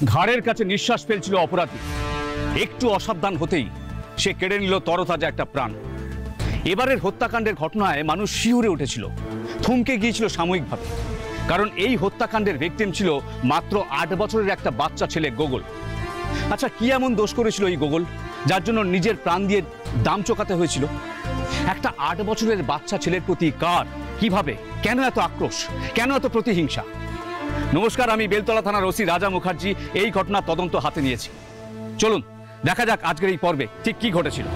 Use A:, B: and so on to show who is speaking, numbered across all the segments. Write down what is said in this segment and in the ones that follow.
A: ঘাড়ের কাছে নিঃশ্বাস ফেলছিল অপরাধী। একটু অসাবধান হতেই সে কেড়ে নিল তরতাজা একটা প্রাণ। এবারের হত্যাকাণ্ডের ঘটনায় মানুষ শিউরে উঠেছিল, থমকে গিয়েছিল সাময়িকভাবে। কারণ এই হত্যাকাণ্ডের ভিকটিম ছিল মাত্র 8 বছরের একটা বাচ্চা ছেলে গোগল। আচ্ছা, কি এমন দোষ করেছিল এই গোগল যার জন্য নিজের প্রাণ দিয়ে দাম চোকাতে হয়েছিল? একটা 8 বছরের বাচ্চা ছেলের প্রতি কার, কিভাবে, কেন এত আক্রোশ, কেন এত প্রতিহিংসা? নমস্কার, আমি বেলতলা থানার ওসি রাজা মুখার্জি এই ঘটনার তদন্ত হাতে নিয়েছি। চলুন দেখা যাক আজকের এই পর্বে ঠিক কি ঘটেছিল।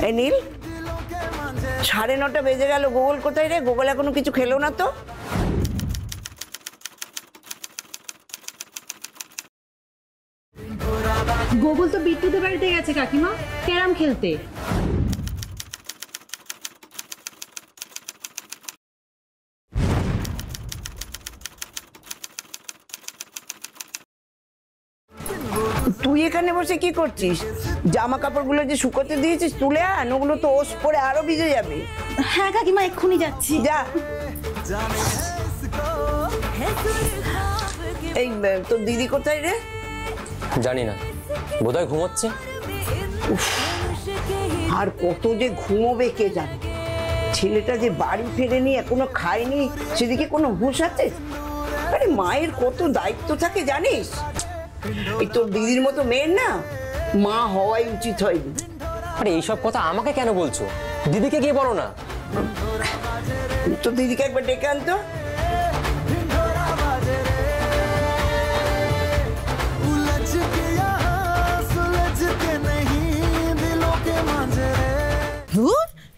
B: এই নীল, 9:30 বেজে গেল। গোগল কোথায় রে? গোগল এখনো কিছু খেলো না তো?
C: গোগল তো বিট্টুদের বাড়িতে গেছে কাকিমা, ক্যারাম খেলতে।
B: তুই এখানে বসে কি করছিস? জামা কাপড়গুলো যে শুকোতে দিয়েছিস তুলে আন, ওগুলো তো ওস পরে আরো ভিজে যাবে।
C: হ্যাঁ কাকিমা, এক্ষুনি যাচ্ছি।
B: যা। এই তোর দিদি কোথায় রে?
D: জানি না, বোধহয় ঘুমোচ্ছে।
B: আর কত যে ঘুমোবে কে জানে। ছেলেটা যে বাড়ি ফেরেনি, এখনো খায়নি, সেদিকে কোনো হুঁশ আছে? আরে মায়ের কত দায়িত্ব থাকে জানিস? এই তোর দিদির মতো মেয়ের না মা হওয়াই উচিত হয়নি।
D: আরে এইসব কথা আমাকে কেন বলছো? দিদিকে গিয়ে বলো না।
B: তোর দিদিকে একবার ডেকে আনতো।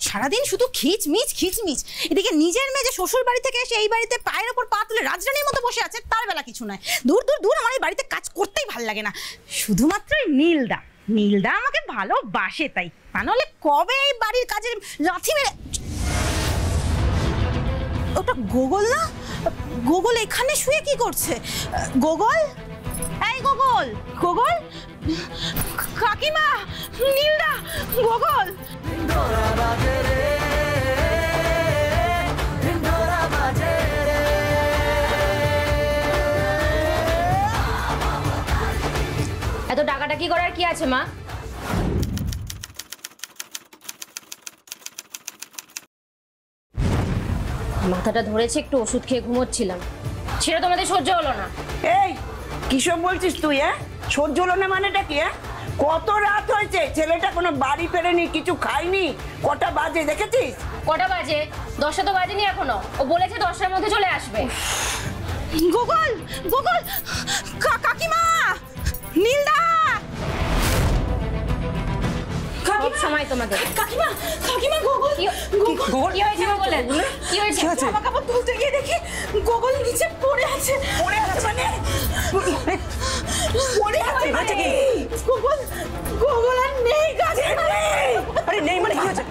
C: সারাদিন শুধু খিচমিচ খিচমিচ। এদিকে নিজের মেয়ে যে শ্বশুর বাড়ি থেকে এসে এই বাড়িতে পায়ের ওপর পা তুলে রাজরানীর মতো বসে আছে, তার বেলা কিছু নয়। দূর দূর দূর, আমার এই বাড়িতে কাজ করতেই ভালো লাগে না। শুধুমাত্র নীলদা, নীলদা আমাকে ভালোবাসে তাই, তা নাহলে কবে এই বাড়ির কাজের লাথি মেরে। ওটা গোগল না? গোগল এখানে শুয়ে কি করছে? গোগল, এই গোগল, গোগল, কাকিমা, নীলদা, গোগল।
E: এত ডাকাডাকি করার কি আছে মা? মাথাটা ধরেছে, একটু ওষুধ খেয়ে ঘুমোচ্ছিলাম, সেটা তোমাদের সহ্য হলো না।
B: এই কিসব বলছিস তুই? সহ্য হলো না মানেটা কি? কত রাত হয়েছে, ছেলেটা কোনো বাড়ি ফেরেনি, কিছু খায়নি। কটা বাজে দেখেছিস?
E: কটা বাজে? 10টা তো বাজেনি এখনো। ও বলেছে 10টার মধ্যে চলে আসবে।
C: গোগল, গোগল, কাকিমা, নীলদা।
E: সব সময় তোমাদের।
C: কাকিমা, কাকিমা, গোগল,
E: গোগল কি হয়েছে? বলেন কি হয়েছে?
C: জামা কাপড় তুলতে গিয়ে দেখি গোগল নিচে পড়ে আছে।
B: পড়ে আছে মানে? পড়ে আছে মানে?
C: গোগল, গোগল আর নেই কাছে।
B: আরে নেই মানে কি হয়েছে?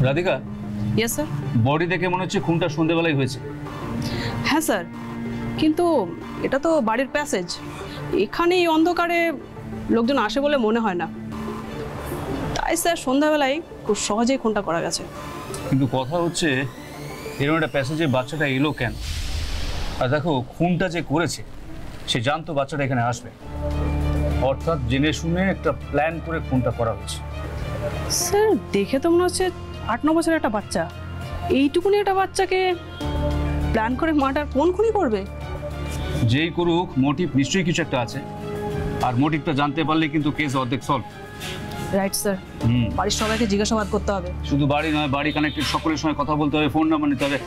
A: Radhika,
F: yes sir.
A: বডি দেখে মনে হচ্ছে খুনটা সন্ধ্যেবেলায় হয়েছে।
F: হ্যাঁ স্যার, কিন্তু এটা তো বাড়ির প্যাসেজ, এখানে এই অন্ধকারে লোকজন আসে বলে মনে হয় না। তাই স্যার সন্ধ্যাবেলায় খুব সহজেই খুনটা করা গেছে।
A: কিন্তু কথা হচ্ছে এরকম একটা প্যাসেজে বাচ্চাটা এলো কেন? আর দেখো, খুনটা যে করেছে সে জানতো বাচ্চাটা এখানে আসবে। অর্থাৎ জেনে শুনে একটা প্ল্যান করে খুনটা করা হয়েছে।
F: স্যার দেখে তো মনে হচ্ছে 8-9 বছরের একটা বাচ্চা, এইটুকুনি একটা বাচ্চাকে প্ল্যান করে মার্ডার কোন খুনি করবে?
A: যেই করুক মোটিভ নিশ্চয়ই কিছু একটা আছে, আর মোটিভটা জানতে পারলে কিন্তু কেস অর্ধেক সলভ।
F: রাইট স্যার, বাড়ির সবাইকে জিজ্ঞাসাবাদ করতে হবে।
A: শুধু বাড়ি নয়, বাড়ি কানেক্টেড সকলের সঙ্গে কথা বলতে হবে, ফোন নাম্বার নিতে হবে।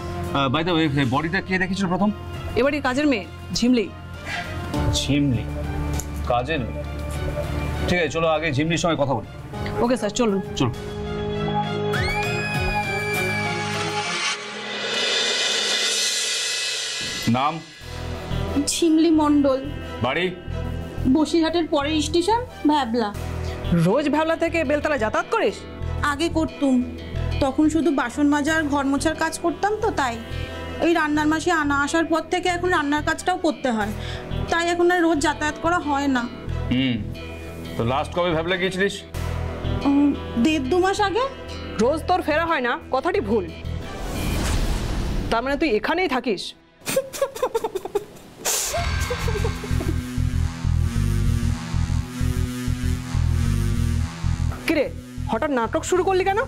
A: বাই দ্য ওয়ে, বডিটা কে দেখেছিল প্রথম?
F: এবারে কাজের মেয়ে ঝিমলি।
A: ঝিমলি কাজের মেয়ে? ঠিক আছে, চলো আগে ঝিমলির সঙ্গে কথা বলি।
F: ওকে স্যার, চলুন।
A: চলো। নাম?
C: ঝিমলি মণ্ডল,
A: বাড়ি?
C: বসিরহাটের পরের স্টেশন ভ্যাবলা।
F: রোজ ভ্যাবলা থেকে বেলতলা যাতায়াত করিস?
C: আগে করতুম, তখন শুধু বাসন মাজা আর ঘর মোছার কাজ করতাম, তো তাই এই রান্নার মাসে আনা আসার পর থেকে এখন রান্নার কাজটাও করতে হয়, তাই এখন আর রোজ যাতায়াত করা হয় না।
A: তো লাস্ট কবে ভাবলে গিয়েছিলিস?
C: 1.5-2 মাস আগে।
F: রোজ তোর ফেরা হয় না, কথাটি ভুল। তার মানে তুই এখানেই থাকিস? কিরে, হঠাৎ নাটক শুরু করলি কেন?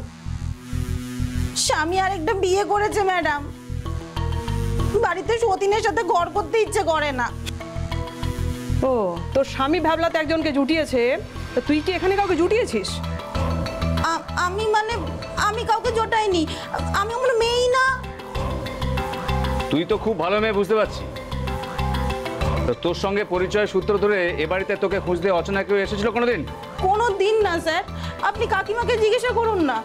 C: স্বামী আরেকটা বিয়ে করেছে ম্যাডাম, বাড়িতে সতীনের সাথে ঘর করতে ইচ্ছে করে না।
F: ও, তোর স্বামী ভ্যাবলাতে একজনকে জুটিয়েছে, তা তুই কি এখানে কাউকে জুটিয়েছিস?
C: আমি কাউকে জোটাইনি, আমি আমার মেয়েই না।
A: তুই তো খুব ভালো মেয়ে, বুঝতে পারছি। তো তোর সঙ্গে পরিচয় সূত্র ধরে এ বাড়িতে তোকে খুঁজতে অচেনা কেউ এসেছিল কোনোদিন?
C: কোনো দিন না স্যার, আপনি কাকিমাকে জিজ্ঞাসা করুন না।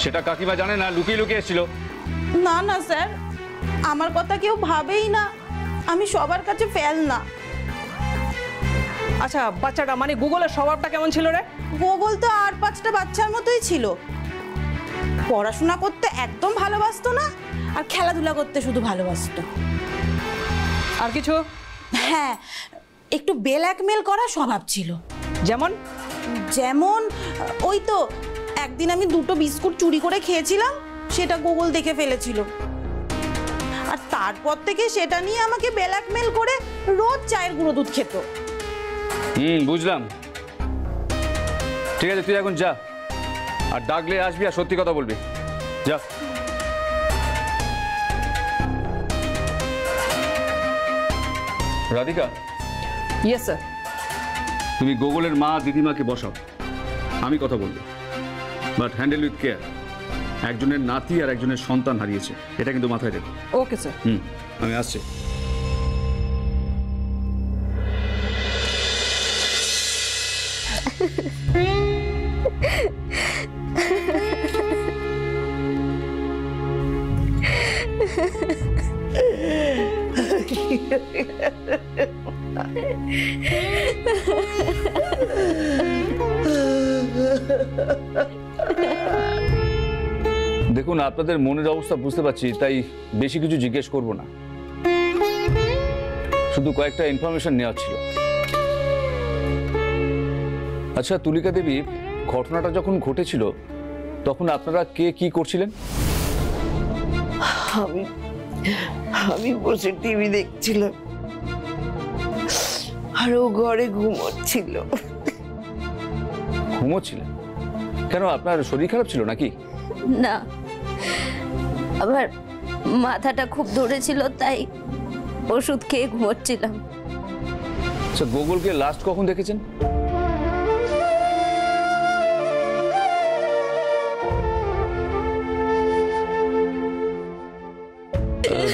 A: সেটা কাকিমা জানে না, লুকিয়ে লুকিয়ে এসেছিল?
C: না না স্যার, আমার কথা কেউ ভাবেই না, আমি সবার কাছে ফেল না।
F: আচ্ছা, বাচ্চাটা মানে গুগলের স্বভাবটা কেমন ছিল রে?
C: গোগল তো 8-5টা বাচ্চার মতোই ছিল, পড়াশোনা করতে একদম ভালোবাসতো না, আর খেলাধুলা করতে শুধু ভালোবাসতো।
F: আর কিছু?
C: হ্যাঁ, একটু ব্ল্যাকমেল করা স্বভাব ছিল।
F: যেমন?
C: যেমন ওই তো একদিন আমি 2টো বিস্কুট চুরি করে খেয়েছিলাম, সেটা গুগল দেখে ফেলেছিল, আর তারপর থেকে সেটা নিয়ে আমাকে ব্ল্যাকমেল করে রোজ চায়ের গুঁড়ো দুধ খেত।
A: বুঝলাম। ঠিক আছে, তুই এখন যা, আর ডাকলে আসবি আর সত্যি কথা বলবি। যা। রাধিকা।
F: Yes sir.
A: তুমি গুগলের মা দিদিমাকে বসাও, আমি কথা বলবো, বাট হ্যান্ডেল উইথ কেয়ার। একজনের নাতি আর একজনের সন্তান হারিয়েছে, এটা কিন্তু মাথায় রেখো।
F: Okay sir.
A: আমি আসছি। দেখুন, আপনাদের মনের অবস্থা বুঝতে পারছি, তাই বেশি কিছু জিজ্ঞেস করব না, শুধু কয়েকটা ইনফরমেশন নেওয়া ছিল। আচ্ছা তুলিকা দেবী, ঘটনাটা যখন ঘটেছিল তখন আপনারা কে কি করছিলেন?
B: আমি বসে টিভি দেখছিলাম, আর ও ঘরে ঘুমোচ্ছিল।
A: ঘুমোচ্ছিলেন কেন? আপনার শরীর খারাপ ছিল নাকি?
G: না, আমার মাথাটা খুব ধরেছিল, তাই ওষুধ খেয়ে ঘুমোচ্ছিলাম।
A: আচ্ছা, গুগলকে লাস্ট কখন দেখেছেন?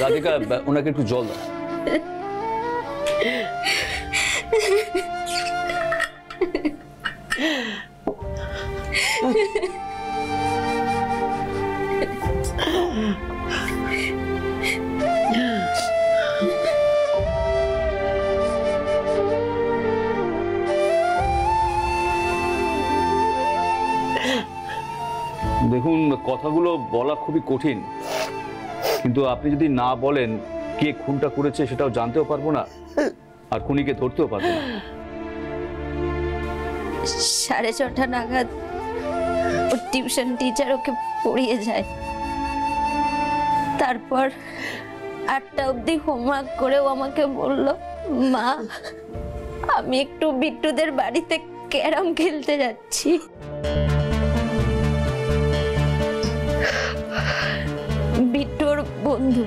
A: রাধিকা, ওনাকে একটু জল দাও। দেখুন, কথাগুলো বলা খুবই কঠিন, কিন্তু আপনি যদি না বলেন কে খুনটা করেছে সেটাও জানতেও পারবো না, আর খুনিকে ধরতেও পারবো না।
G: 6:30 নাগাদ ওর টিউশন টিচার ওকে পড়িয়ে যায়, তারপর 8টা অবধি হোমওয়ার্ক করেও আমাকে বলল, মা আমি একটু বিট্টুদের বাড়িতে ক্যারাম খেলতে যাচ্ছি। বিট্টুর বন্ধু,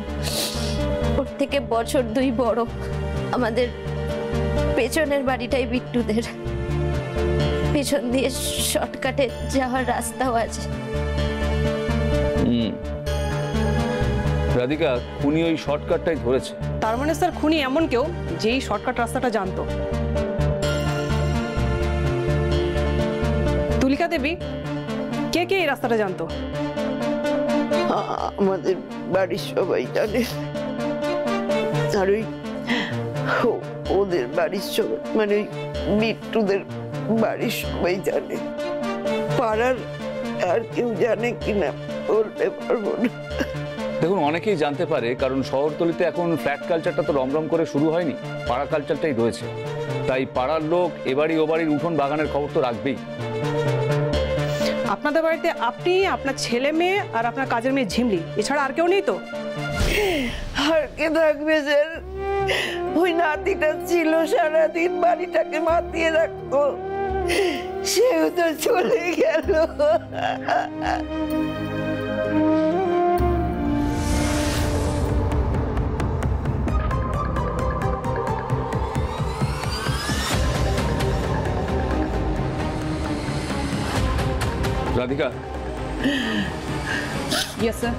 G: ওর থেকে বছর 2 বড়। আমাদের পেছনের বাড়িটাই বিট্টুদের। পেছন দিয়ে শর্টকাটে যাওয়ার রাস্তাও আছে।
A: রাধিকা, খুনি ওই শর্টকাটটাই ধরেছে।
F: তার মানে স্যার খুনি এমন কেউ যেই শর্টকাট রাস্তাটা জানতো। তুলিকা দেবী, কে কে এই রাস্তাটা জানতো?
B: আমাদের বাড়ির সবাই জানে, আর ওদের বাড়ির সবাই, মানে ওই বিট্টুদের বাড়ির সবাই জানে। পাড়ার আর কেউ জানে কিনা বলতে পারবো না।
A: দেখুন, অনেকেই জানতে পারে, কারণ শহরতলিতে এখন ফ্ল্যাট কালচারটা তো রমরম করে শুরু হয়নি, পাড়া কালচারটাই রয়েছে। তাই পাড়ার লোক এবাড়ি ও বাড়ির উঠোন বাগানের খবর তো রাখবেই।
F: আপনাদের বাড়িতে আপনি, আপনার ছেলে মেয়ে আর আপনার কাজের মেয়ে ঝিমলি, এছাড়া আর কেউ নেই তো?
B: আর কে থাকবে স্যার? ওই নাতিটা ছিল, সারাদিন বাড়িটাকে মাতিয়ে রাখতো, সেও তো চলে গেল।
A: Radhika,
F: yes sir.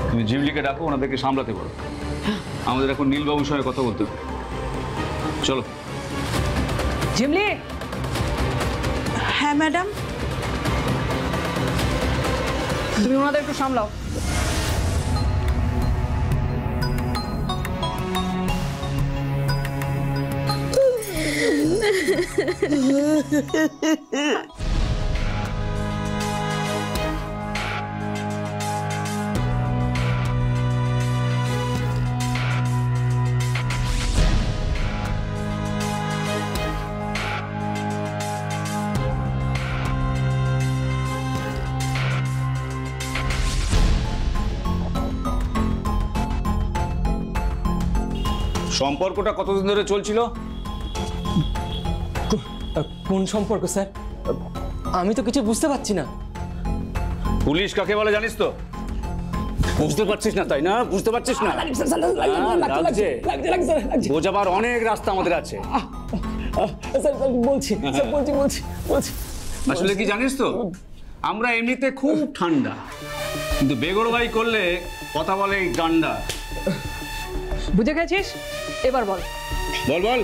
A: তুমি জিমলিকে ডাকো, ওনাদেরকে সামলাতে পারো। আমাদের এখন নীলবাবুর সঙ্গে কথা বলতে হবে। চলো।
F: ঝিমলি।
C: হ্যাঁ ম্যাডাম।
F: তুমি ওনাদের একটু সামলাও।
A: সম্পর্কটা কতদিন ধরে চলছিল?
D: কোন সম্পর্ক স্যার? আমি তো কিছু বুঝতে পারছি না।
A: পুলিশ কাকে বলে জানিস তো? বুঝতে পারছিস না, তাই না? বুঝতে পারছিস না? বোঝাবার অনেক রাস্তা আমাদের আছে।
D: বলছি
A: আসলে কি জানিস তো, আমরা এমনিতে খুব ঠান্ডা, কিন্তু বেগরবাই করলে কথা বলে এই ডান্ডা।
F: বুঝে গেছিস? এবার বল।
A: বল বল।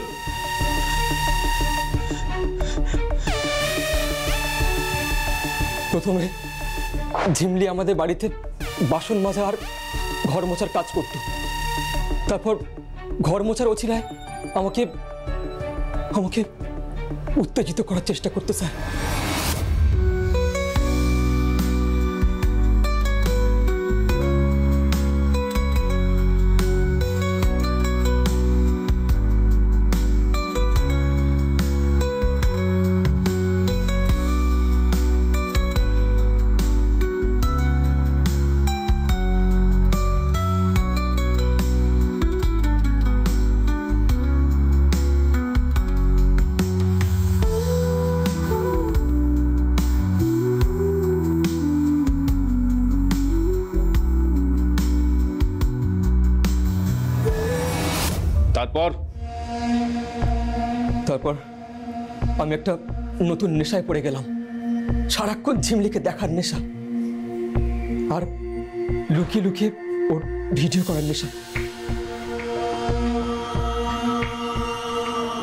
D: প্রথমে ঝিমলি আমাদের বাড়িতে বাসন মাজা আর ঘর মোছার কাজ করত। তারপর ঘর মোছার অছিলায় আমাকে আমাকে উত্তেজিত করার চেষ্টা করতো স্যার। তারপর আমি একটা নতুন নেশায় পড়ে গেলাম, সারাক্ষণ ঝিমলিকে দেখার নেশা আর লুকিয়ে লুকিয়ে ওর ভিডিও করার নেশা।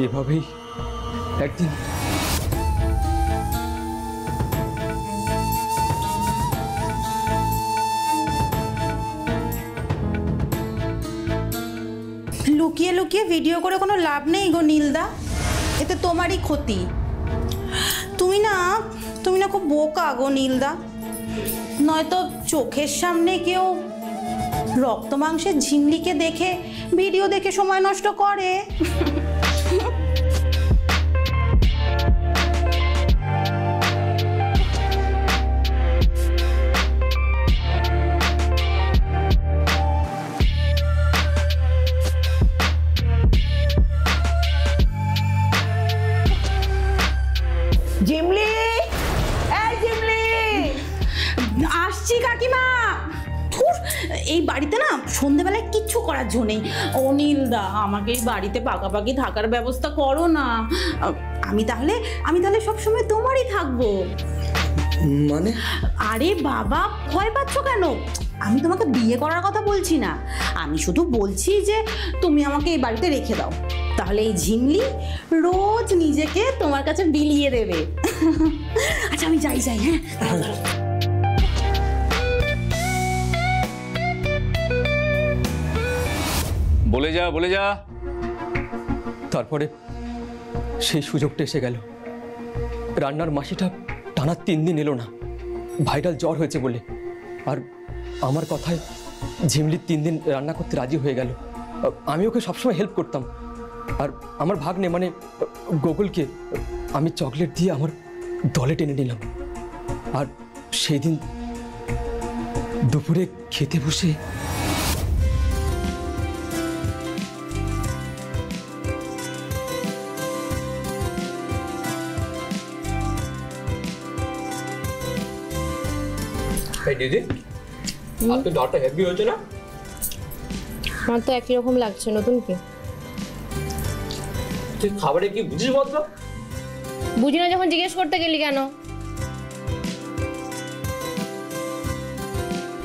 D: এভাবেই একদিন
C: লুকিয়ে লুকিয়ে ভিডিও করে কোনো লাভ নেই গো নীলদা, এতে তোমারই ক্ষতি। তুমি না খুব বোকা গো নীলদা। নয়তো চোখের সামনে কেউ রক্ত মাংসের ঝিমলিকে দেখে ভিডিও দেখে সময় নষ্ট করে। সন্ধেবেলায় কিচ্ছু করার জো নেই। অনিল দা, আমাকে এই বাড়িতে পাকাপাকি থাকার ব্যবস্থা করো না। আমি তাহলে সবসময় তোমারই থাকবো।
D: মানে?
C: আরে বাবা, ভয় পাচ্ছ কেন? আমি তোমাকে বিয়ে করার কথা বলছি না, আমি শুধু বলছি যে তুমি আমাকে এই বাড়িতে রেখে দাও, তাহলে এই ঝিমলি রোজ নিজেকে তোমার কাছে বিলিয়ে দেবে। আচ্ছা আমি যাই। হ্যাঁ,
A: বলে যা।
D: তারপরে সেই সুযোগটা এসে গেল। রান্নার মাসিটা টানা 3 দিন এলো না, ভাইরাল জ্বর হয়েছে বলে। আর আমার কথায় ঝিমলি 3 দিন রান্না করতে রাজি হয়ে গেল। আমি ওকে সবসময় হেল্প করতাম। আর আমার ভাগ্নে মানে গোকুলকে আমি চকলেট দিয়ে আমার দলে টেনে নিলাম। আর সেই দিন দুপুরে খেতে বসে দিদি, আপনার ডালটা হেভি হয়েছে না?
E: আমার তো একই রকম লাগছে। নতুন কি?
D: তুই খাবারে কি বুঝিস বলতো?
E: বুঝি না যখন জিজ্ঞেস করতে গেলি কেন?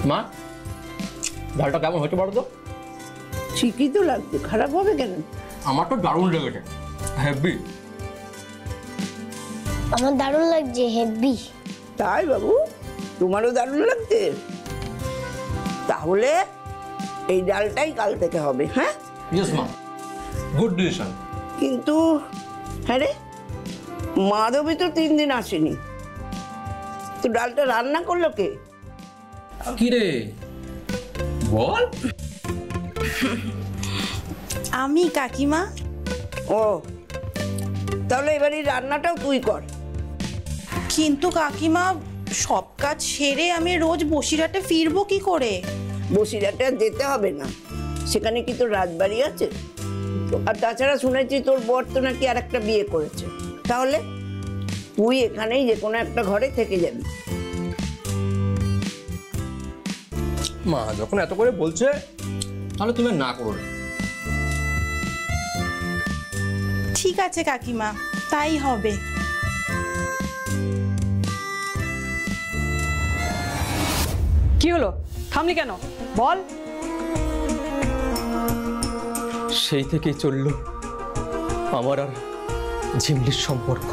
D: মা, ডালটা কেমন হয়েছে বলো তো?
B: ঠিকই তো লাগছে, খারাপ হবে কেন?
D: আমার তো দারুণ লেগেছে, হেভি।
G: আমার দারুণ লাগছে, হেভি।
B: তাই বাবু, তোমারও দারুণ লাগছে? তাহলে এই ডালটাই কাল থেকে হবে। হ্যাঁ,
D: ইয়েস মা, গুড ডিসিশন।
B: কিন্তু হ্যাঁ রে, মাধবী তো 3 দিন আসেনি, তো ডালটা রান্না করলো কে?
D: কি রে বল?
C: আমি কাকিমা।
B: ও, তাহলে এবার এই রান্নাটাও তুই কর।
C: কিন্তু কাকিমা, সব কাজ সেরে আমি রোজ বসিরহাটে ফিরবো কি করে?
B: বসিরহাটে আর যেতে হবে না, সেখানে কি তোর রাজবাড়ি আছে? আর তাছাড়া শুনেছি তোর বর তো নাকি আর একটা বিয়ে করেছে, তাহলে তুই এখানেই যে কোনো একটা ঘরে থেকে যাবি।
D: মা যখন এত করে বলছে তাহলে তুমি না করো না।
C: ঠিক আছে কাকিমা, তাই হবে।
F: কি হলো, থামলি কেন বল?
D: সেই থেকেই চলল আমার আর ঝিমলির সম্পর্ক।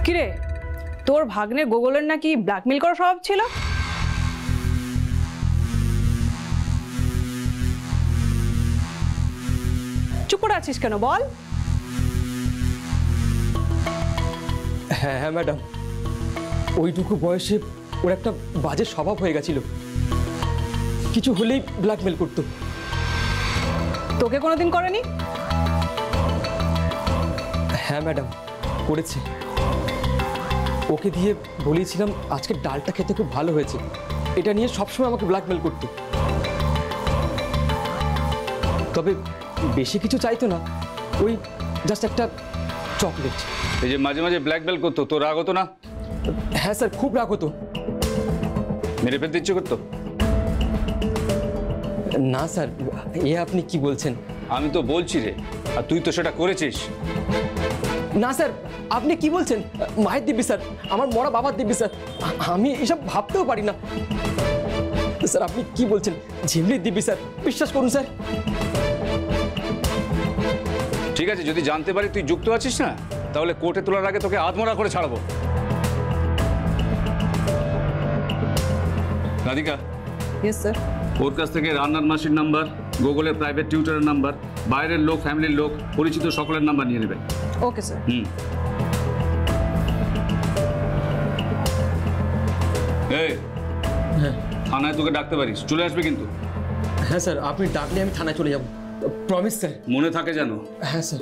F: কিরে, তোর ভাগ্নে গোগলের নাকি ব্ল্যাকমেল করার স্বভাব ছিল? চুপ করে আছিস কেন বল?
D: হ্যাঁ ম্যাডাম, ওইটুকু বয়সে ওর একটা বাজে স্বভাব হয়ে গেছিল, কিছু হলেই ব্ল্যাকমেল করতো।
F: তোকে কোনোদিন করেনি?
D: হ্যাঁ ম্যাডাম, করেছে। ওকে দিয়ে বলেছিলাম আজকে ডালটা খেতে খুব ভালো হয়েছে, এটা নিয়ে সবসময় আমাকে ব্ল্যাকমেল করতো। তবে বেশি কিছু চাইতো না, ওই জাস্ট একটা চকলেট।
A: এই যে মাঝে মাঝে ব্ল্যাকমেল করতো, তোর রাগ হতো না?
D: হ্যাঁ স্যার, খুব রাগ হতো।
A: মেরে ফেলতে ইচ্ছে করতো?
D: না স্যার, এ আপনি কি বলছেন?
A: আমি তো বলছি রে, আর তুই তো সেটা করেছিস।
D: না স্যার, আপনি কি বলছেন? মায়ের দিব্যি স্যার, আমার মরা বাবার দিব্যি স্যার, আমি এসব ভাবতেও পারি না স্যার। আপনি কি বলছেন? ঝিমলির দিব্যি স্যার, বিশ্বাস করুন স্যার।
A: ঠিক আছে, যদি জানতে পারি তুই যুক্ত আছিস না, তাহলে কোর্টে তোলার আগে তোকে আধমরা করে ছাড়বো। Radhika,
F: yes sir.
A: ওর কাছ থেকে রান্নার মাসির নাম্বার, গুগলের প্রাইভেট টিউটরের নাম্বার, বাইরের লোক, ফ্যামিলির লোক, পরিচিত সকলের নাম্বার নিয়ে নেবে।
F: Okay sir.
A: এই থানায় তোকে ডাকতে পারিস, চলে আসবে কিন্তু।
D: হ্যাঁ স্যার, আপনি ডাকলে আমি থানায় চলে যাব, প্রমিস স্যার।
A: মনে থাকে যেন।
D: হ্যাঁ স্যার।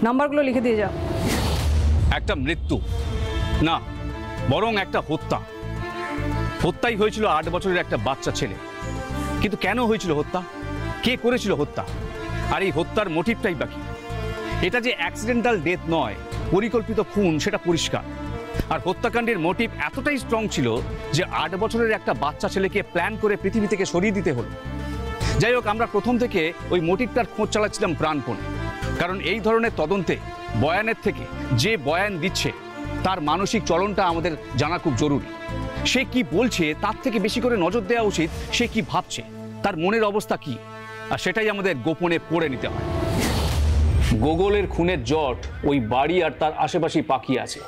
F: নাম্বারগুলো লিখে দিয়ে যা।
A: একটা মৃত্যু না, বরং একটা হত্যা। হত্যাই হয়েছিল 8 বছরের একটা বাচ্চা ছেলে। কিন্তু কেন হয়েছিল হত্যা, কে করেছিল হত্যা, আর এই হত্যার মোটিভটাই বাকি। এটা যে অ্যাক্সিডেন্টাল ডেথ নয়, পরিকল্পিত খুন, সেটা পরিষ্কার। আর হত্যাকাণ্ডের মোটিভ এতটাই স্ট্রং ছিল যে 8 বছরের একটা বাচ্চা ছেলেকে প্ল্যান করে পৃথিবী থেকে সরিয়ে দিতে হলো। যাই হোক, আমরা প্রথম থেকে ওই মোটিভটার খোঁজ চালাচ্ছিলাম প্রাণপণে, কারণ এই ধরনের তদন্তে বয়ানের থেকে যে বয়ান দিচ্ছে তার মানসিক চলনটা আমাদের জানা খুব জরুরি। সে কি বলছে তার থেকে বেশি করে নজর দেওয়া উচিত সে কি ভাবছে, তার মনের অবস্থা কি, আর সেটাই আমাদের গোপনে পড়ে নিতে হয়। গোগলের খুনের জট ওই বাড়ি আর তার আশেপাশেই পাকিয়ে আছে।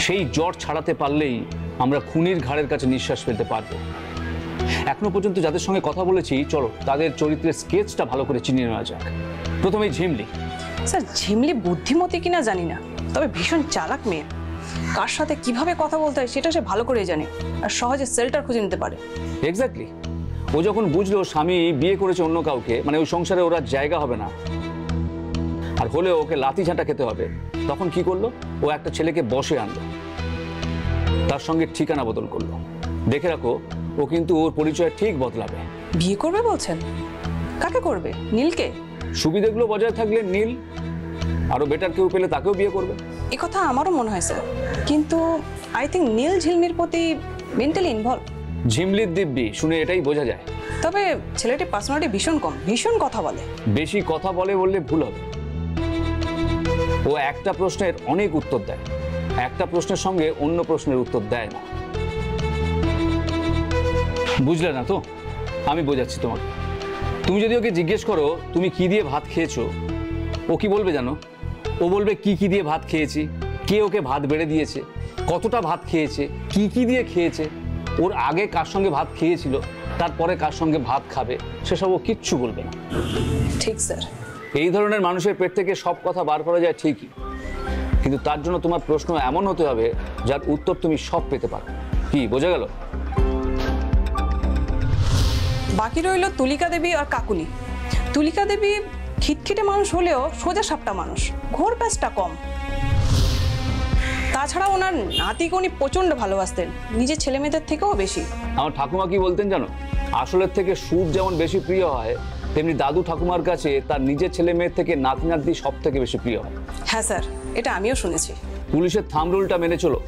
A: সেই জট ছাড়াতে পারলেই আমরা খুনির ঘাড়ের কাছে নিঃশ্বাস ফেলতে পারবো। এখনো পর্যন্ত যাদের সঙ্গে কথা বলেছি, চলো তাদের চরিত্রের স্কেচটা ভালো করে চিনিয়ে নেওয়া যাক। প্রথমেই ঝিমলি।
F: স্যার, ঝিমলি বুদ্ধিমতী কিনা জানি না, তবে ভীষণ চালাক মেয়ে। কার সাথে কিভাবে কথা বলতে হয় সেটা সে ভালো করেই জানে, আর সহজে সেল্টার খুঁজে নিতে পারে।
A: এক্স্যাক্টলি। ও যখন বুঝলো স্বামী বিয়ে করেছে অন্য কাউকে, মানে ওই সংসারে ওরা জায়গা হবে না, আর হলেও ওকে লাথি ঝাঁটা খেতে হবে, তখন কি করলো? ও একটা ছেলেকে বসে আনলো, তার সঙ্গে ঠিকানা বদল করলো। দেখে রাখো, ও কিন্তু ওর পরিচয় ঠিক বদলাবে।
F: বিয়ে করবে বলছেন? কাকে করবে? নীলকে?
A: সুবিধাগুলো বজায় থাকলে নীল, আরো বেটার কেউ পেলে তাকেও বিয়ে করবে।
F: এ কথা আমারও মনে হয় স্যার, কিন্তু আই থিঙ্ক নীল ঝিলমির প্রতি মেন্টালি ইনভলভ।
A: ঝিমলির দিব্যি শুনে এটাই বোঝা যায়।
F: তবে ছেলেটির পার্সোনালিটি ভীষণ কম, ভীষণ কথা বলে।
A: বেশি কথা বললে ভুল হবে। ও একটা প্রশ্নের অনেক উত্তর দেয়, একটা প্রশ্নের সঙ্গে অন্য প্রশ্নের উত্তর দেয় না। বুঝলে না তো? আমি বোঝাচ্ছি তোমাকে। তুমি যদি ওকে জিজ্ঞেস করো তুমি কি দিয়ে ভাত খেয়েছো, ও কি বলবে জানো? ও বলবে কি দিয়ে ভাত খেয়েছি, কে ওকে ভাত বেড়ে দিয়েছে, কতটা ভাত খেয়েছে, কি দিয়ে খেয়েছে, ওর আগে কার সঙ্গে ভাত খেয়েছিল, তারপরে কার সঙ্গে ভাত খাবে, সেসব ও কিচ্ছু বলবে না।
F: ঠিক স্যার।
A: এই ধরনের মানুষের পেট থেকে সব কথা বার করা যায় ঠিকই, কিন্তু তার জন্য তোমার প্রশ্ন এমন হতে হবে যার উত্তর তুমি সব পেতে পারো। কি বোঝা গেল?
F: বাকি রইল তুলিকা দেবী আর কাকুলি। তুলিকা দেবী খিটখিটে মানুষ হলেও সোজা সাপটা মানুষ, ঘোর প্যাঁচটা কম। তাছাড়া ওনার নাতিকে উনি প্রচণ্ড ভালোবাসতেন, নিজের ছেলে মেয়েদের থেকেও বেশি।
A: আমার ঠাকুমা কি বলতেন জানো? আসলের থেকে সুদ যেমন বেশি প্রিয় হয়, তেমনি দাদু ঠাকুমার কাছে তার নিজের ছেলে মেয়ের থেকে নাতি নাতনি সব থেকে বেশি প্রিয় হয়।
F: হ্যাঁ স্যার, এটা আমিও শুনেছি।
A: পুলিশের থাম্ব রুলটা মেনে চলো,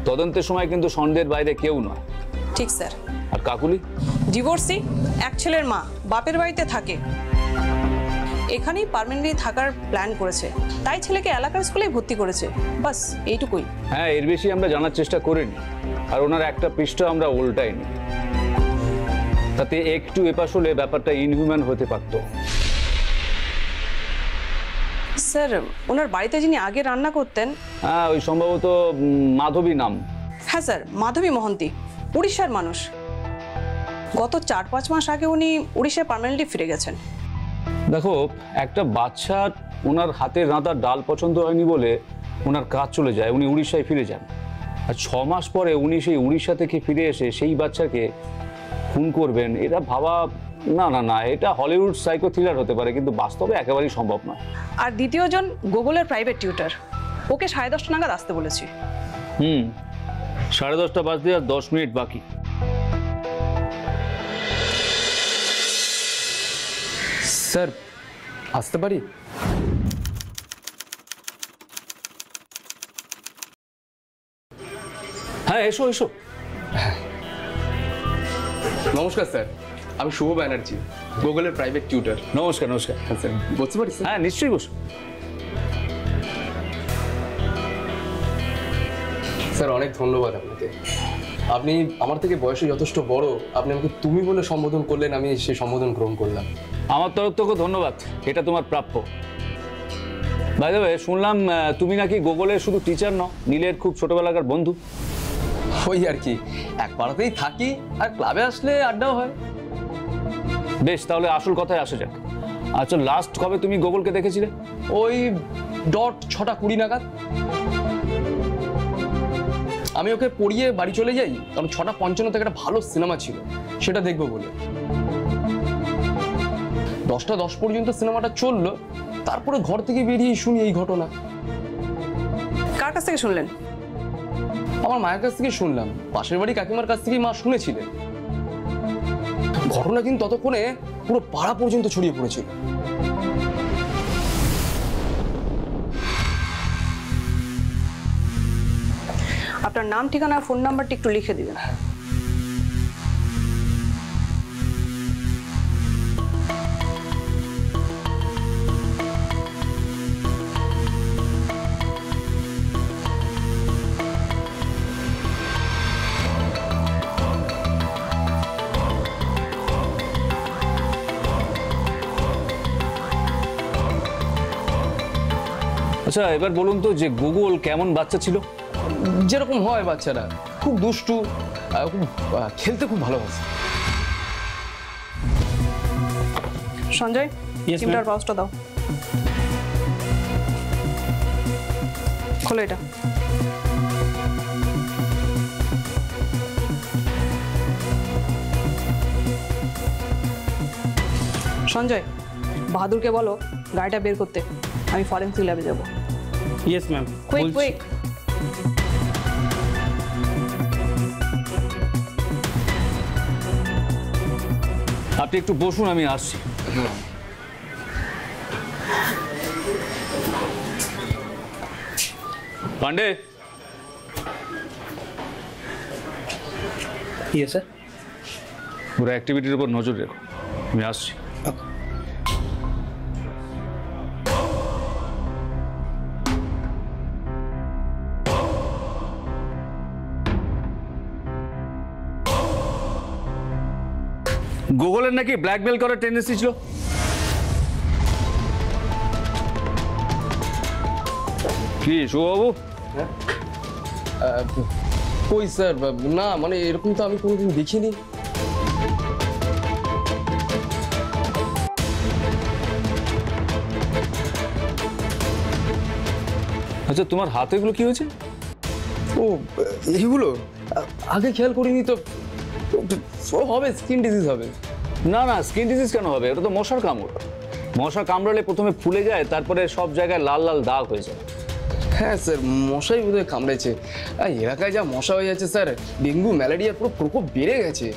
A: তদন্তের সময় কিন্তু সন্দেহের বাইরে কেউ নয়।
F: ঠিক স্যার।
A: আর কাকুলি?
F: ডিভোর্সি, এক ছেলের মা, বাপের বাড়িতে থাকে, এখানেই পার্মানেন্টলি থাকার প্ল্যান করেছে, তাই ছেলেকে এলাকার স্কুলেই ভর্তি করেছে, বাস এইটুকুই।
A: হ্যাঁ, এর বেশি আমরা জানার চেষ্টা করিনি, আর ওনার একটা পৃষ্ঠা আমরা উল্টাইনি, তাতে একটু এপাশ হলে ব্যাপারটা ইনহিউম্যান হতে পারতো।
F: স্যার, ওনার বাড়িতে যিনি আগে রান্না করতেন?
A: হ্যাঁ, ওই সম্ভবত মাধবী নাম।
F: হ্যাঁ স্যার, মাধবী মহন্তি, উড়িষ্যার মানুষ। গত 4-5 মাস আগে উনি উড়িষ্যায় পার্মানেন্টলি ফিরে গেছেন।
A: দেখো, একটা বাচ্চার ওনার হাতের রাঁধা ডাল পছন্দ হয়নি বলে ওনার কাজ চলে যায়, উনি উড়িষ্যায় ফিরে যান, আর 6 মাস পরে উনি সেই উড়িষ্যা থেকে ফিরে এসে সেই বাচ্চাকে খুন করবেন, এটা ভাবা না, এটা হলিউড সাইকো থ্রিলার হতে পারে, কিন্তু বাস্তবে একেবারেই সম্ভব নয়।
F: আর দ্বিতীয়জন গুগলের প্রাইভেট টিউটর, ওকে 10:30 নাগাদ আসতে বলেছি।
A: 10:30 বাজতে আর 10 মিনিট বাকি।
D: স্যার, আসতে পারি?
A: হ্যাঁ, এসো।
H: নমস্কার স্যার, আমি শুভ ব্যানার্জি, গুগলের প্রাইভেট টিউটর।
A: নমস্কার।
H: হ্যাঁ স্যার, বলতে পারি স্যার?
A: হ্যাঁ, নিশ্চয়ই বসো।
H: স্যার, অনেক ধন্যবাদ আপনাকে। আপনি আমার থেকে বয়সে যথেষ্ট বড়, আপনি আমাকে তুমি বলে সম্বোধন করলেন, আমি সেই সম্বোধন গ্রহণ করলাম।
A: আমার তরফ থেকে ধন্যবাদ, এটা তোমার প্রাপ্য। বাই দ্য ওয়ে, শুনলাম তুমি নাকি গুগলের শুধু টিচার নও, নীলের খুব ছোটবেলাকার বন্ধু।
H: ওই আর কি, এক পাড়াতেই থাকি, আর ক্লাবে আসলে আড্ডাও হয়।
A: বেশ, তাহলে আসল কথায় আসা যাক। আচ্ছা, লাস্ট কবে তুমি গোগলকে দেখেছিলে?
H: ওই 6:20 নাগাদ। আমি ওকে পড়িয়ে বাড়ি চলে যাই, কারণ 6:55 থেকে একটা ভালো সিনেমা ছিল, সেটা দেখবো বলে। 10:10 পর্যন্ত সিনেমাটা চললো, তারপরে ঘর থেকে বেরিয়ে শুনি এই ঘটনা।
F: কার কাছ থেকে শুনলেন?
H: আমার মায়ের কাছ থেকে শুনলাম, পাশের বাড়ি কাকিমার কাছ থেকেই মা শুনেছিলেন। ঘটনা কিন্তু ততক্ষণে পুরো পাড়া পর্যন্ত ছড়িয়ে পড়েছিল।
F: আপনার নাম, ঠিকানা, ফোন নাম্বারটা একটু লিখে দিবেন।
A: আচ্ছা, এবার বলুন তো যে গুগল কেমন বাচ্চা ছিল?
H: যেরকম হয় বাচ্চারা, খুব দুষ্টু, খুব খেলতে খুব ভালোবাসে।
F: সঞ্জয়, সিমটার পাউচটা দাও। খোলো এটা। সঞ্জয়, বাহাদুরকে বলো গাড়িটা বের করতে, আমি ফরেন্সিক ল্যাবে যাবো।
I: Yes ma'am.
F: Quick quick.
A: আপনি একটু বসুন, আমি আসছি। পান্ডে।
I: Yes sir.
A: ওর অ্যাক্টিভিটির উপর নজর রেখো, আমি আসছি। গুগলের নাকি ব্ল্যাকমেল করার টেন্ডেন্সি ছিল। কি শুভবাবু?
H: কই স্যার, না মানে এরকম তো আমি কোনোদিন দেখিনি।
A: আচ্ছা, তোমার হাতে এগুলো কি হয়েছে?
H: ও, এইগুলো আগে খেয়াল করিনি তো। হবে স্কিন ডিজিজ হবে।
A: না না, স্কিন ডিজিজ কেন হবে? এটা তো মশার কামড়। মশা কামড়ালে প্রথমে ফুলে যায়, তারপরে সব জায়গায় লাল লাল দাগ হয়ে যায়।
H: হ্যাঁ স্যার, মশাই বোধহয় কামড়েছে। এলাকায় যা মশা হয়ে যাচ্ছে স্যার, ডেঙ্গু ম্যালেরিয়ার পুরো প্রকোপ বেড়ে গেছে।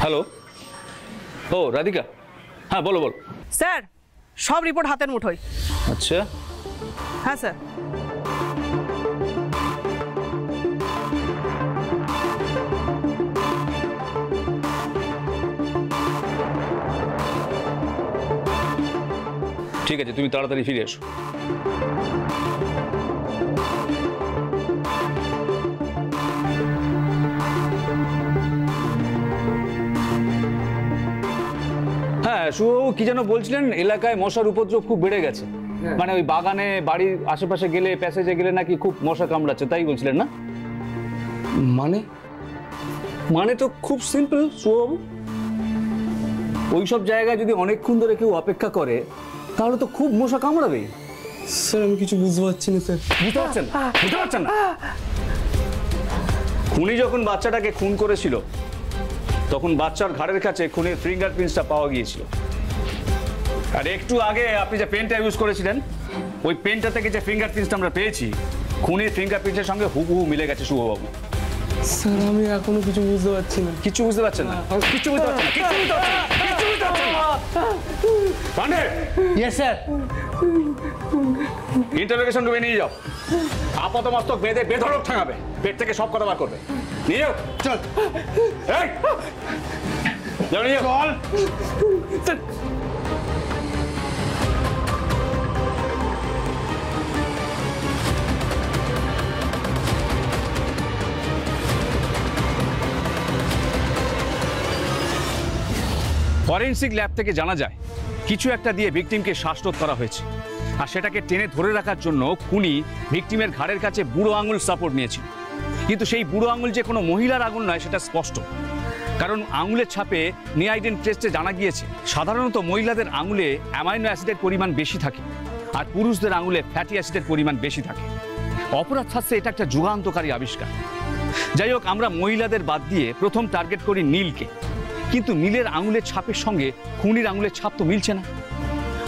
A: হ্যালো, ও রাধিকা, হ্যাঁ বলো বলো।
F: স্যার, সব রিপোর্ট হাতের মুঠোয়।
A: আচ্ছা,
F: হ্যাঁ স্যার।
A: ঠিক আছে, তুমি তাড়াতাড়ি ফিরে এসো। হ্যাঁ শুভবাবু, কি যেন বলছিলেন, এলাকায় মশার উপদ্রব খুব বেড়ে গেছে। মানে ওই বাগানে, বাড়ির আশেপাশে গেলে, প্যাসেজে গেলে নাকি খুব মশা কামড়াচ্ছে, তাই বলছিলেন না?
H: মানে
A: মানে তো খুব সিম্পল শুভবাবু, ওইসব জায়গায় যদি অনেকক্ষণ ধরে কেউ অপেক্ষা করে তাহলে তো খুব মশা কামড়াবেই।
H: স্যার আমি কিছু বুঝতে পারছি না স্যার।
A: বুঝতে পারছেন না? বুঝতে পারছেন না? খুনি যখন বাচ্চাটাকে খুন করেছিল তখন বাচ্চার ঘাড়ের কাছে খুনের ফিঙ্গারপ্রিন্টসটা পাওয়া গিয়েছিল। আর একটু আগে আপনি যে পেনটা ইউজ করেছিলেন, ওই পেনটা থেকে যে ফিঙ্গারপ্রিন্টসটা আমরা পেয়েছি, খুনের ফিঙ্গারপ্রিন্টের সঙ্গে হুবহু মিলে গেছে শুভবাবু।
H: স্যার আমি এখনো কিছু বুঝতে পারছি না।
A: কিছু বুঝতে পারছেন না? কিছু বুঝতে পারছেন না? কিছু বুঝতে পারছেন না? কিছু বুঝতে পারছেন না? Pandey,
I: yes sir.
A: ইন্টারোগেশন রুমে নিয়ে যাও। আপাত মস্তক বেঁধে বেধড়ক ঠাঙাবে, পেট থেকে সব কথা বার করবে। নিয়ে যাও। চল। এই যাও, নিয়ে যাও। চল। ফরেনসিক ল্যাব থেকে জানা যায় কিছু একটা দিয়ে ভিকটিমকে শ্বাসরোধ করা হয়েছে, আর সেটাকে টেনে ধরে রাখার জন্য খুনি ভিকটিমের ঘাড়ের কাছে বুড়ো আঙুল সাপোর্ট নিয়েছিল। কিন্তু সেই বুড়ো আঙুল যে কোনো মহিলার আঙুল নয় সেটা স্পষ্ট, কারণ আঙুলের ছাপে নিআইডেন টেস্টে জানা গিয়েছে সাধারণত মহিলাদের আঙুলে অ্যামাইনো অ্যাসিডের পরিমাণ বেশি থাকে আর পুরুষদের আঙুলে ফ্যাটি অ্যাসিডের পরিমাণ বেশি থাকে। অপরাধ শাস্ত্রে এটা একটা যুগান্তকারী আবিষ্কার। যাই হোক, আমরা মহিলাদের বাদ দিয়ে প্রথম টার্গেট করি নীলকে, কিন্তু নীলের আঙুলের ছাপের সঙ্গে খুনির আঙুলের ছাপ তো মিলছে না।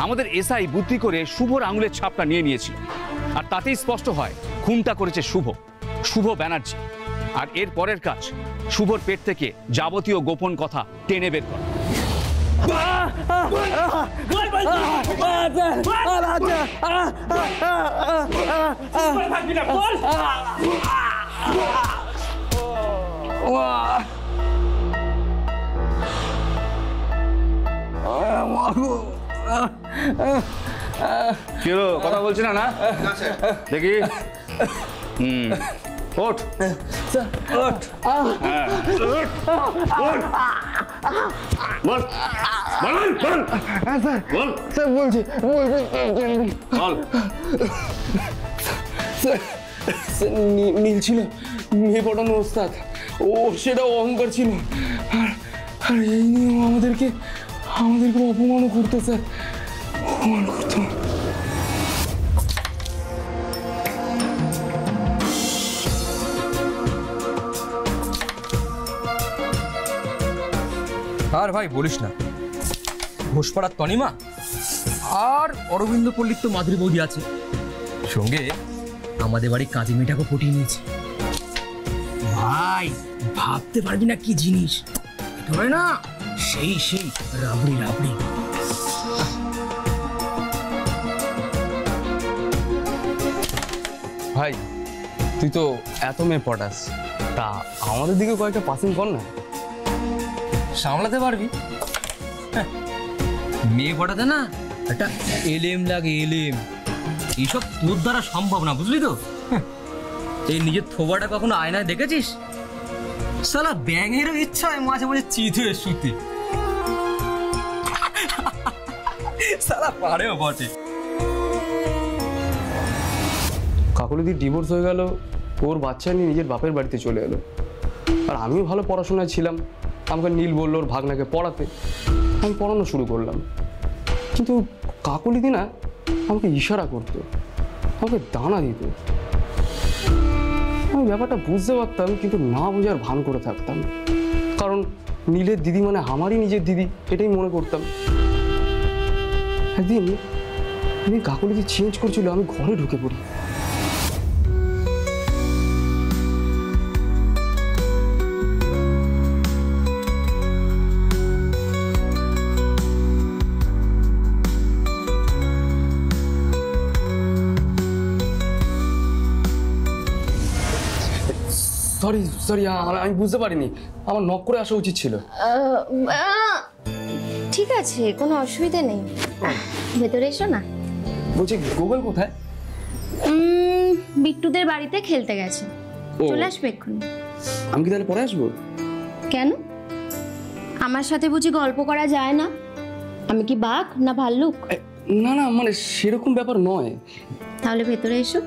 A: আমাদের এসআই বুদ্ধি করে শুভর আঙুলের ছাপটা নিয়ে নিয়েছিল, আর তাতেই স্পষ্ট হয় খুনটা করেছে শুভ ব্যানার্জি। আর এর পরের কাজ শুভর পেট থেকে যাবতীয় গোপন কথা টেনে বের করা। কি হলো, কথা বলছি না? দেখি ওঠ ওঠ, বল
D: স্যার বলছি নীল ছিল মেয়ে পড়ানো ওস্তাদ, ও সেটা অহংকার ছিল, আর এই নিয়ে আমাদেরকে অপমানও করতো স্যার, অপমান করতো।
J: আর ভাই বলিস না, ঘোষপাড়ার তনিমা আর অরবিন্দ পল্লীর তো মাধুরী বৌদি আছে, সঙ্গে আমাদের বাড়ির কাজী মেয়েটাকে পটিয়ে নিয়েছে। ভাই ভাবতে পারবি না কি জিনিস, একেবারে না সেই রাবড়ি।
H: ভাই তুই তো এত মেয়ে পটাস, তা আমাদের দিকে কয়েকটা পাসিং কর না।
J: সামলাতে পারবি? মেয়ে পটাতে না একটা এলেম লাগে, এলেম। এইসব তোর দ্বারা সম্ভব না, বুঝলি তো? এই নিজের থোবাটা কখনো আয়নায় দেখেছিস? সালা ব্যাঙেরও ইচ্ছা হয় মাঝে মাঝে চিত হয়ে শুতে, সালা পারেও বটে।
H: কাকলিদির ডিভোর্স হয়ে গেল, ওর বাচ্চা নিয়ে নিজের বাপের বাড়িতে চলে এলো, আর আমিও ভালো পড়াশোনায় ছিলাম। আমাকে নীল বললো ওর ভাগনাকে পড়াতে, আমি পড়ানো শুরু করলাম। কিন্তু কাকলিদি না আমাকে ইশারা করতো, আমাকে দানা দিত। আমি ব্যাপারটা বুঝতে পারতাম, কিন্তু না বোঝার ভান করে থাকতাম, কারণ নীলের দিদি মানে আমারই নিজের দিদি, এটাই মনে করতাম। একদিন কাকলিদি চেঞ্জ করছিল, আমি ঘরে ঢুকে পড়ি। সরি আমি বুঝতে পারিনি, আমার নক করে আসা উচিত ছিল।
E: ঠিক আছে, কোনো অসুবিধা নেই, ভেতরে এসো না।
H: বলছি গুগল কোথায়?
E: বিট্টুদের বাড়িতে খেলতে গেছে, চলে আসবে এক্ষুনি।
H: আমি কি তাহলে পরে আসবো?
E: কেন, আমার সাথে বুঝি গল্প করা যায় না? আমি কি বাঘ না ভাল্লুক?
H: না মানে সেরকম ব্যাপার নয়।
E: তাহলে ভেতরে এসো।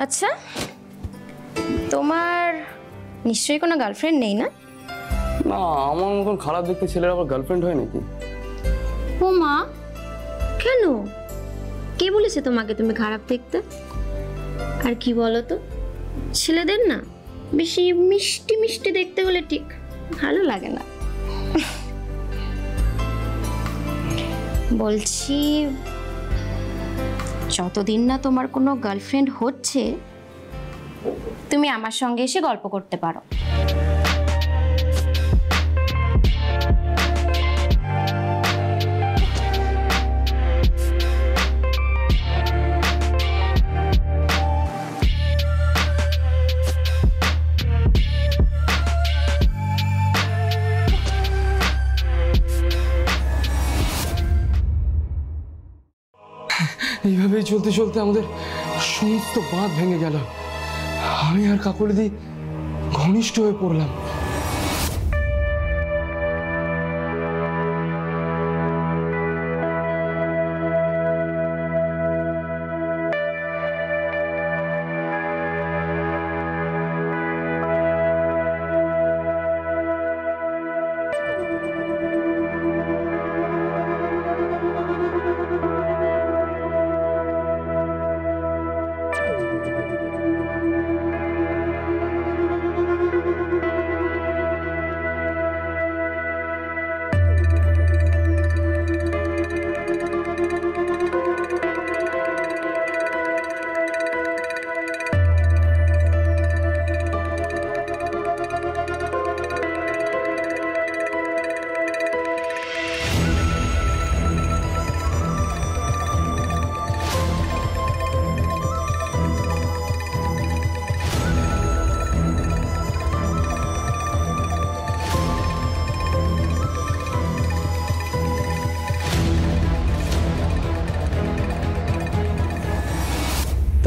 E: আচ্ছা, তোমার নিশ্চয়ই কোনো গার্লফ্রেন্ড নেই না?
H: না, আমার মতন খারাপ দেখতে ছেলের আবার গার্লফ্রেন্ড হয় নাকি?
E: ও মা, কেন? কে বলেছে তোমাকে তুমি খারাপ দেখতে? আর কি বলো তো, ছেলেদের না বেশি মিষ্টি মিষ্টি দেখতে হলে ঠিক ভালো লাগে না। বলছি, যতদিন না তোমার কোনো গার্লফ্রেন্ড হচ্ছে, তুমি আমার সঙ্গে এসে গল্প করতে পারো।
H: এইভাবেই চলতে চলতে আমাদের সমস্ত বাঁধ ভেঙে গেল। আমি আর কাকলিদি ঘনিষ্ঠ হয়ে পড়লাম।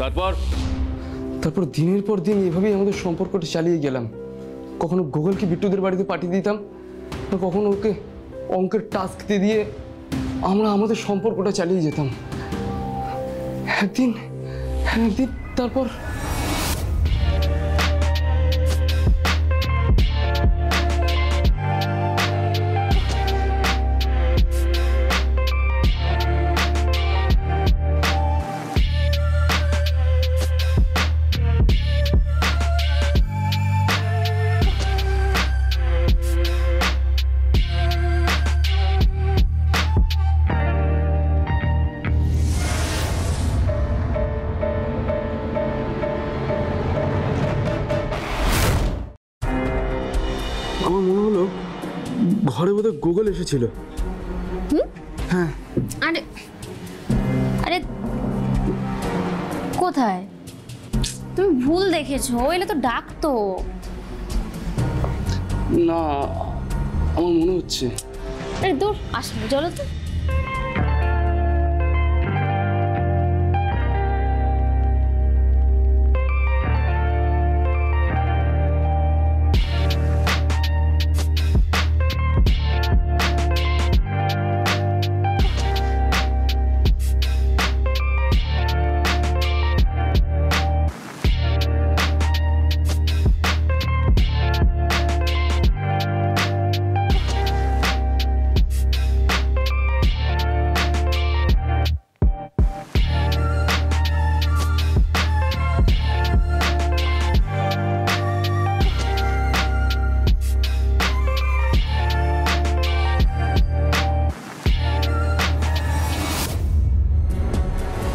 H: তারপর দিনের পর দিন এভাবেই আমাদের সম্পর্কটা চালিয়ে গেলাম। কখনো গুগলকে বিট্টুদের বাড়িতে পাঠিয়ে দিতাম, আর কখনো ওকে অঙ্কের টাস্ক দিয়ে আমরা আমাদের সম্পর্কটা চালিয়ে যেতাম। একদিন তারপর আমার মনে হলো ঘরে বোধহয় গুগল এসেছিল। হ্যাঁ।
E: আরে আরে কোথায়? তুমি ভুল দেখেছো, এলে তো ডাকতো
H: না, আমার মনে হচ্ছে।
E: আরে দূর, আসবে চলো তো।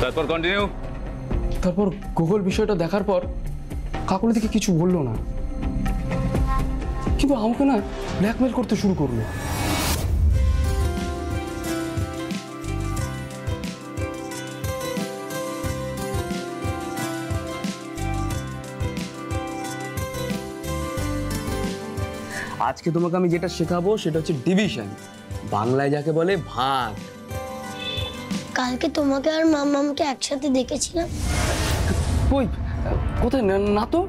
A: তারপর কন্টিনিউ।
H: তারপর গুগল বিষয়টা দেখার পর কাকুলি থেকে কিছু বললো না, কিন্তু আমাকে না ব্ল্যাকমেল করতে শুরু করলো। আজকে তোমাকে আমি যেটা শেখাবো সেটা হচ্ছে ডিভিশন, বাংলায় যাকে বলে ভাগ।
K: কালকে তোমাকে আর মামামকে একসাথে দেখেছিলাম।
H: কই, কোথায়? না তো।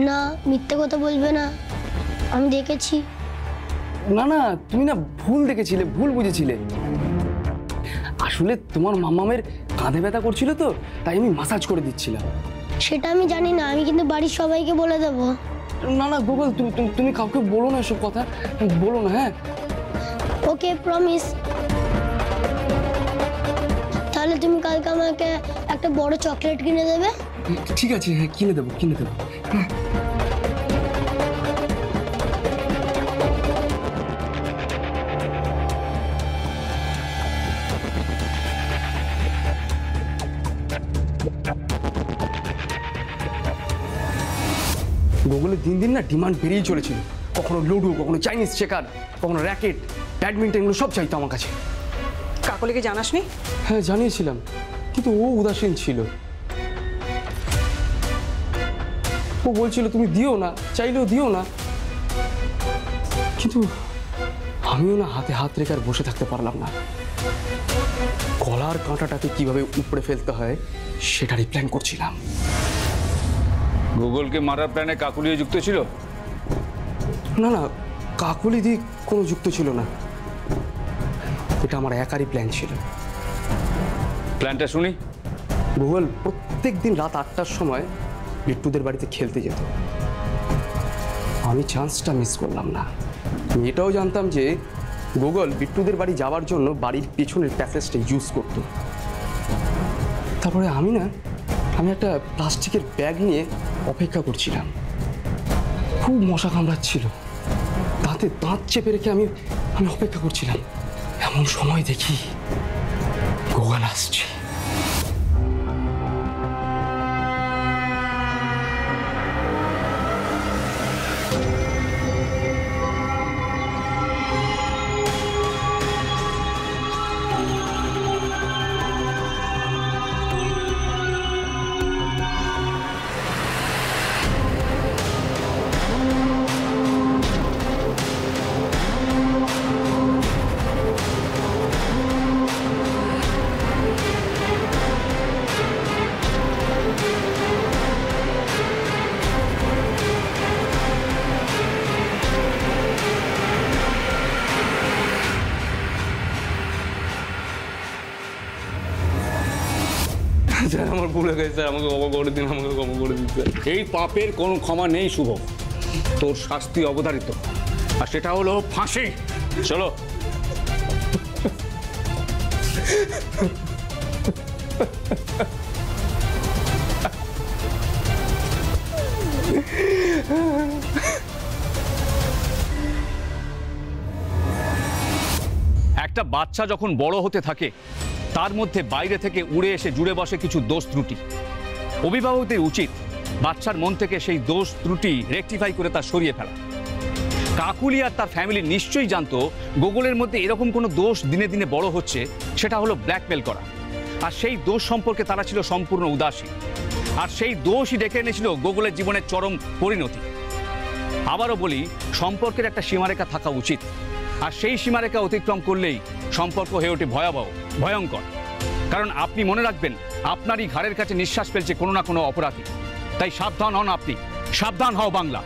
K: না, মিথ্যে কথা বলবে না, আমি দেখেছি।
H: না না, তুমি না ভুল দেখেছিলে, ভুল বুঝেছিলে। আসলে তোমার মামামের কাঁধে ব্যথা করছিল তো, তাই আমি মাসাজ করে দিচ্ছিলাম।
K: সেটা আমি জানি না, আমি কিন্তু বাড়ির সবাইকে বলে দেবো।
H: না না গুগল, তুমি কাউকে বলো না এসব কথা, বলো না। হ্যাঁ
K: ওকে, প্রমিস। তাহলে তুমি কালকে আমাকে একটা বড় চকলেট কিনে দেবে?
H: ঠিক আছে, হ্যাঁ কিনে দেবো। হ্যাঁ। গুগলের দিন দিন না ডিমান্ড বেরিয়ে চলেছিল। কখনো লুডো, কখনো চাইনিজ চেকার, কখনো র্যাকেট, ব্যাডমিন্টন, এগুলো সব চাইতো আমার কাছে।
F: কাকলিকে জানাসনি?
H: হ্যাঁ জানিয়েছিলাম, কিন্তু ও উদাসীন ছিল। ও বলছিল তুমি দিও না, চাইলেও দিও না। কিন্তু আমিও না হাতে হাত রেখে আর বসে থাকতে পারলাম না। গলার কাঁটাটাকে কিভাবে উপড়ে ফেলতে হয় সেটারই প্ল্যান করছিলাম।
A: গুগলকে মারার প্ল্যানে কাকুলিও যুক্ত ছিল?
H: না না, কাকুলি দি কোনো যুক্ত ছিল না, এটা আমার একারই প্ল্যান ছিল।
A: প্ল্যানটা শুনি।
H: গুগল প্রত্যেক দিন রাত 8টার সময় বিট্টুদের বাড়িতে খেলতে যেত। আমি চান্সটা মিস করলাম না। আমি এটাও জানতাম যে গুগল বিট্টুদের বাড়ি যাওয়ার জন্য বাড়ির পেছনের প্যাসেজটা ইউজ করত। তারপরে আমি একটা প্লাস্টিকের ব্যাগ নিয়ে অপেক্ষা করছিলাম। খুব মশা কামড়াচ্ছিল, দাঁতে দাঁত চেপে রেখে আমি অপেক্ষা করছিলাম। এমন সময় দেখি গুগল আসছে। স্যার আমার ভুল হয়ে গেছে স্যার, আমাকে ক্ষমা করে দিন, আমাকে ক্ষমা করে দিন স্যার।
A: এই পাপের কোনো ক্ষমা নেই শুভ, তোর শাস্তি অবধারিত, আর সেটা হলো ফাঁসি। চলো। একটা বাচ্চা যখন বড় হতে থাকে তার মধ্যে বাইরে থেকে উড়ে এসে জুড়ে বসে কিছু দোষ ত্রুটি। অভিভাবকদের উচিত বাচ্চার মন থেকে সেই দোষ ত্রুটি রেকটিফাই করে তা সরিয়ে ফেলা। কাকুলি আর তার ফ্যামিলি নিশ্চয়ই জানতো গুগলের মধ্যে এরকম কোনো দোষ দিনে দিনে বড় হচ্ছে, সেটা হলো ব্ল্যাকমেল করা। আর সেই দোষ সম্পর্কে তারা ছিল সম্পূর্ণ উদাসীন, আর সেই দোষই ডেকে এনেছিল গুগলের জীবনের চরম পরিণতি। আবারও বলি, সম্পর্কের একটা সীমারেখা থাকা উচিত, আর সেই সীমারেখা অতিক্রম করলেই সম্পর্ক হয়ে ওঠে ভয়াবহ, ভয়ঙ্কর। কারণ আপনি মনে রাখবেন, আপনারই ঘাড়ের কাছে নিঃশ্বাস ফেলছে কোনো না কোনো অপরাধী। তাই সাবধান হন আপনি, সাবধান হও বাংলা।